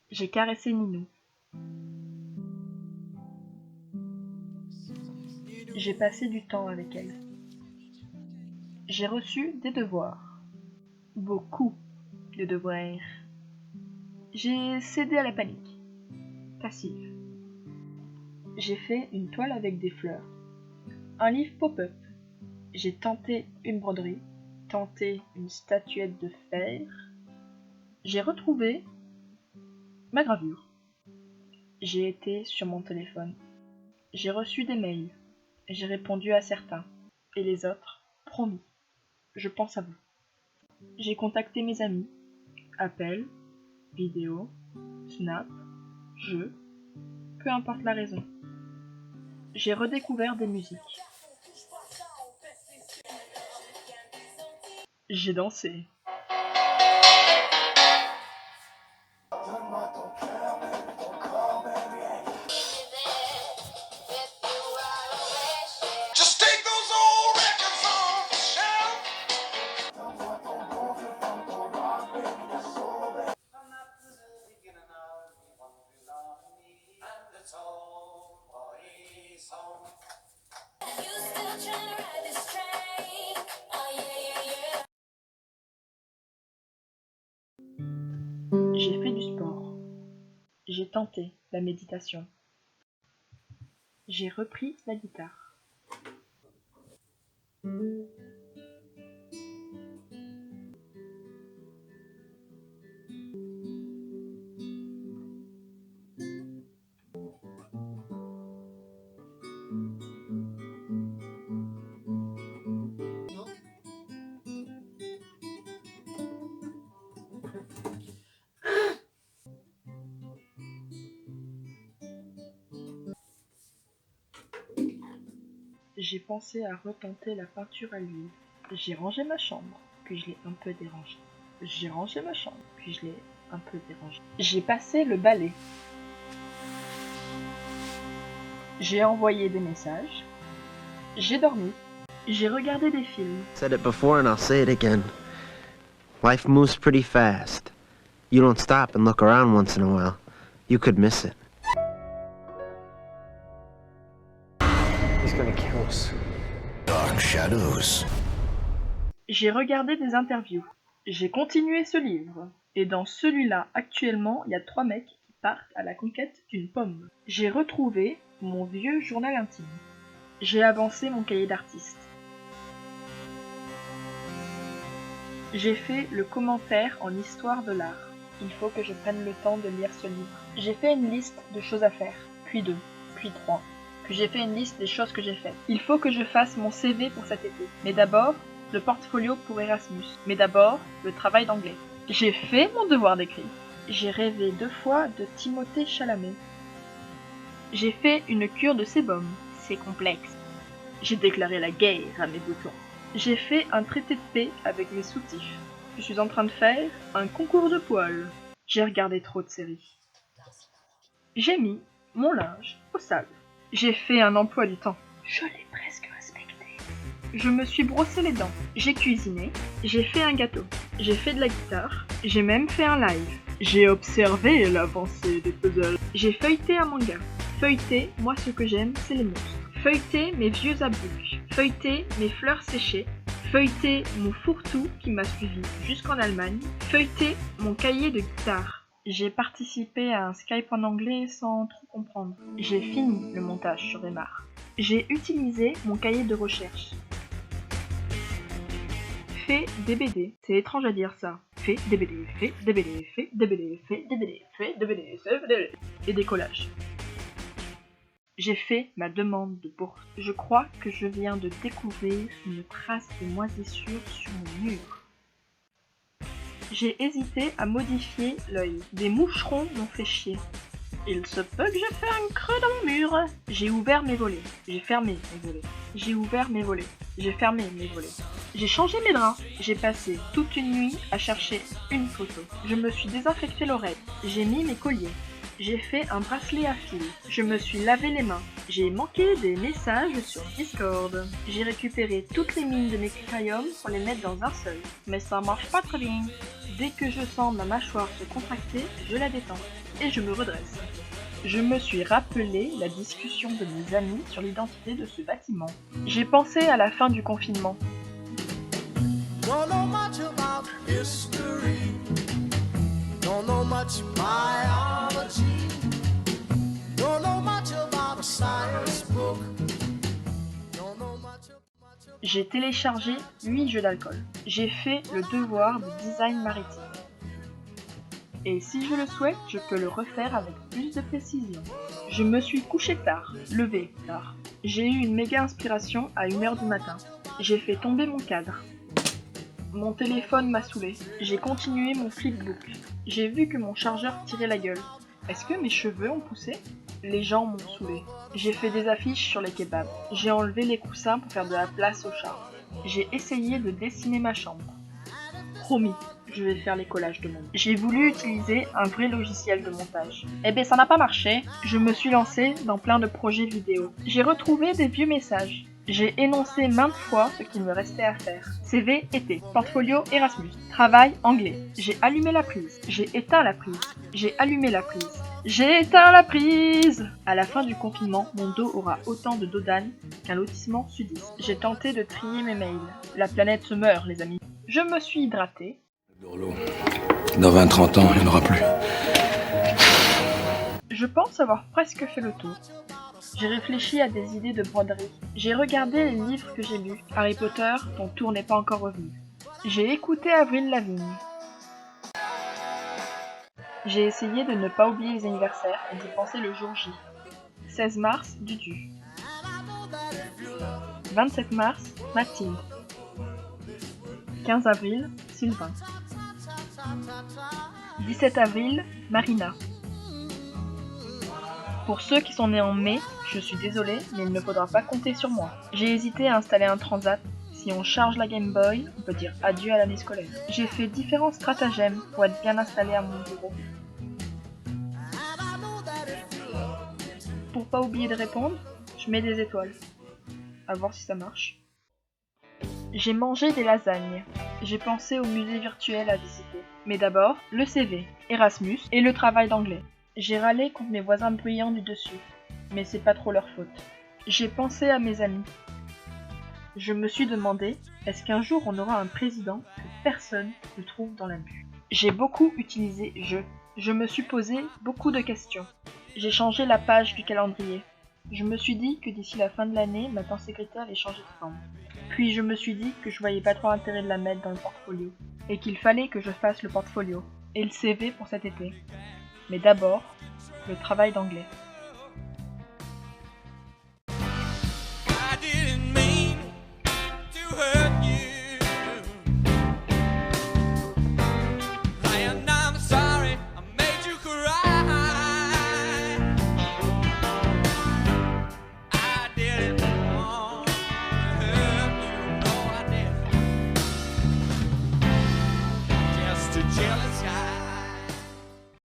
J'ai caressé Ninou. J'ai passé du temps avec elle. J'ai reçu des devoirs. Beaucoup de devoirs. J'ai cédé à la panique. Passive. J'ai fait une toile avec des fleurs. Un livre pop-up. J'ai tenté une broderie. Tenté une statuette de fer. J'ai retrouvé ma gravure. J'ai été sur mon téléphone. J'ai reçu des mails. J'ai répondu à certains. Et les autres, promis, je pense à vous. J'ai contacté mes amis. Appel, vidéo, snap, jeu, peu importe la raison. J'ai redécouvert des musiques. J'ai dansé. Just take those old records off the shelf. I'm not the beginning of the one belong to me, and it's always home. You still trying to ride this train? Oh yeah. J'ai fait du sport. J'ai tenté la méditation. J'ai repris la guitare. J'ai pensé à retenter la peinture à l'huile. J'ai rangé ma chambre, puis je l'ai un peu dérangée. J'ai rangé ma chambre, puis je l'ai un peu dérangée. J'ai passé le balai. J'ai envoyé des messages. J'ai dormi. J'ai regardé des films. Said it before and I'll say it again. Life moves pretty fast. You don't stop and look around once in a while. You could miss it. He's gonna kill us. Dark shadows. J'ai regardé des interviews. J'ai continué ce livre. Et dans celui-là, actuellement, il y a 3 mecs qui partent à la conquête d'une pomme. J'ai retrouvé mon vieux journal intime. J'ai avancé mon cahier d'artiste. J'ai fait le commentaire en histoire de l'art. Il faut que je prenne le temps de lire ce livre. J'ai fait une liste de choses à faire, puis 2, puis 3. Puis j'ai fait une liste des choses que j'ai faites. Il faut que je fasse mon CV pour cet été. Mais d'abord, le portfolio pour Erasmus. Mais d'abord, le travail d'anglais. J'ai fait mon devoir d'écrit. J'ai rêvé 2 fois de Timothée Chalamet. J'ai fait une cure de sébum. C'est complexe. J'ai déclaré la guerre à mes boutons. J'ai fait un traité de paix avec mes soutifs. Je suis en train de faire un concours de poils. J'ai regardé trop de séries. J'ai mis mon linge au sale. J'ai fait un emploi du temps. Je l'ai presque respecté. Je me suis brossé les dents. J'ai cuisiné. J'ai fait un gâteau. J'ai fait de la guitare. J'ai même fait un live. J'ai observé l'avancée des puzzles. J'ai feuilleté un manga. Feuilleter, moi ce que j'aime, c'est les monstres. Feuilleter mes vieux abrucs. Feuilleter mes fleurs séchées. Feuilleter mon fourre-tout qui m'a suivi jusqu'en Allemagne. Feuilleter mon cahier de guitare. J'ai participé à un Skype en anglais sans trop comprendre. J'ai fini le montage sur Emar. J'ai utilisé mon cahier de recherche. Fait des BD. C'est étrange à dire ça. Fait des BD, fait des BD, fait des BD, fait des BD, fait des BD, fait des BD. Et des collages. J'ai fait ma demande de bourse. Je crois que je viens de découvrir une trace de moisissure sur mon mur. J'ai hésité à modifier l'œil. Des moucherons m'ont fait chier. Il se peut que j'ai fait un creux dans mon mur. J'ai ouvert mes volets. J'ai fermé mes volets. J'ai ouvert mes volets. J'ai fermé mes volets. J'ai changé mes draps. J'ai passé toute une nuit à chercher une photo. Je me suis désinfecté l'oreille. J'ai mis mes colliers. J'ai fait un bracelet à fil. Je me suis lavé les mains. J'ai manqué des messages sur Discord. J'ai récupéré toutes les mines de mes crayons pour les mettre dans un seul. Mais ça marche pas très bien. Dès que je sens ma mâchoire se contracter, je la détends. et je me redresse. Je me suis rappelé la discussion de mes amis sur l'identité de ce bâtiment. J'ai pensé à la fin du confinement. Don't know much about history. Don't know much biology. Don't know much about a science book. Don't know much. J'ai téléchargé 8 jeux d'alcool. J'ai fait le devoir de design maritime. Et si je le souhaite, je peux le refaire avec plus de précision. Je me suis couché tard, levé tard. J'ai eu une méga inspiration à 1h du matin. J'ai fait tomber mon cadre. Mon téléphone m'a saoulé. J'ai continué mon flipbook. J'ai vu que mon chargeur tirait la gueule. Est-ce que mes cheveux ont poussé? Les gens m'ont saoulé. J'ai fait des affiches sur les kebabs. J'ai enlevé les coussins pour faire de la place au chat. J'ai essayé de dessiner ma chambre. Promis, je vais faire les collages de monde. J'ai voulu utiliser un vrai logiciel de montage. Eh ben ça n'a pas marché. Je me suis lancée dans plein de projets vidéo. J'ai retrouvé des vieux messages. J'ai énoncé maintes fois ce qu'il me restait à faire. CV, été, portfolio, Erasmus, travail, anglais. J'ai allumé la prise. J'ai éteint la prise. J'ai allumé la prise. J'ai éteint la prise! À la fin du confinement, mon dos aura autant de dos d'âne qu'un lotissement sudiste. J'ai tenté de trier mes mails. La planète se meurt, les amis. Je me suis hydratée. Dorlo. Dans 20-30 ans, il n'y en aura plus. Je pense avoir presque fait le tour. J'ai réfléchi à des idées de broderie. J'ai regardé les livres que j'ai lus. Harry Potter, ton tour n'est pas encore revenu. J'ai écouté Avril Lavigne. J'ai essayé de ne pas oublier les anniversaires et d'y penser le jour J. 16 mars, Dudu. 27 mars, Mathilde. 15 avril, Sylvain. 17 avril, Marina. Pour ceux qui sont nés en mai, je suis désolée, mais il ne faudra pas compter sur moi. J'ai hésité à installer un transat. Si on charge la Game Boy, on peut dire adieu à l'année scolaire. J'ai fait différents stratagèmes pour être bien installé à mon bureau. Pour pas oublier de répondre, je mets des étoiles. À voir si ça marche. J'ai mangé des lasagnes. J'ai pensé au musée virtuel à visiter. Mais d'abord, le CV, Erasmus et le travail d'anglais. J'ai râlé contre mes voisins bruyants du dessus, mais c'est pas trop leur faute. J'ai pensé à mes amis. Je me suis demandé, est-ce qu'un jour on aura un président que personne ne trouve dans l'abus? J'ai beaucoup utilisé je. Je me suis posé beaucoup de questions. J'ai changé la page du calendrier. Je me suis dit que d'ici la fin de l'année, ma tenségrité allait changer de forme. Puis je me suis dit que je voyais pas trop l'intérêt de la mettre dans le portfolio, et qu'il fallait que je fasse le portfolio, et le CV pour cet été. Mais d'abord, le travail d'anglais.